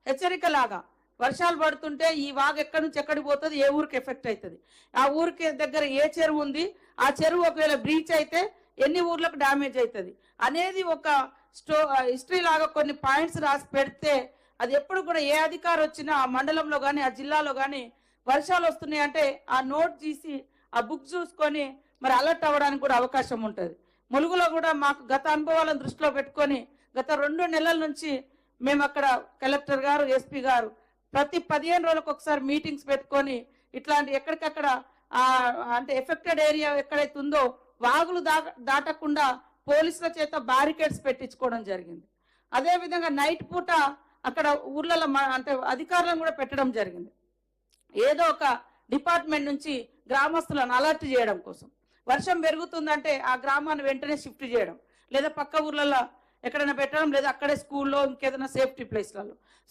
హెచ్చరిక లాగా వర్షాలు పడుతుంటే ఈ వాగు ఎక్కడి నుంచి ఎక్కడికి పోతుంది, ఏ ఊరికి ఎఫెక్ట్ అవుతుంది, ఆ ఊరికి దగ్గర ఏ చెరువు ఉంది, ఆ చెరువు ఒకవేళ బ్రీచ్ అయితే ఎన్ని ఊర్లకు డ్యామేజ్ అవుతుంది అనేది ఒక హిస్టరీ లాగా కొన్ని పాయింట్స్ రాసి పెడితే అది ఎప్పుడు కూడా ఏ అధికారి వచ్చినా ఆ మండలంలో కానీ ఆ జిల్లాలో కానీ వర్షాలు వస్తున్నాయి అంటే ఆ నోట్ తీసి ఆ బుక్ చూసుకొని మరి అలర్ట్ అవ్వడానికి కూడా అవకాశం ఉంటుంది. ములుగులో కూడా మాకు గత అనుభవాలను దృష్టిలో పెట్టుకొని గత 2 నెలల నుంచి మేము అక్కడ కలెక్టర్ గారు, ఎస్పీ గారు ప్రతి 15 రోజులకు ఒకసారి మీటింగ్స్ పెట్టుకొని ఇట్లాంటి ఎక్కడికక్కడ అంటే ఎఫెక్టెడ్ ఏరియా ఎక్కడైతే ఉందో వాగులు దాటకుండా పోలీసుల చేత బ్యారికేడ్స్ పెట్టించుకోవడం జరిగింది. అదేవిధంగా నైట్ పూట అక్కడ ఊర్లలో అంటే అధికారులను కూడా పెట్టడం జరిగింది. ఏదో ఒక డిపార్ట్మెంట్ నుంచి గ్రామస్తులను అలర్ట్ చేయడం కోసం. వర్షం పెరుగుతుందంటే ఆ గ్రామాన్ని వెంటనే షిఫ్ట్ చేయడం, లేదా పక్క ఊర్లలో ఎక్కడైనా పెట్టడం, లేదా అక్కడే స్కూల్లో ఇంకేదైనా సేఫ్టీ ప్లేస్లలో.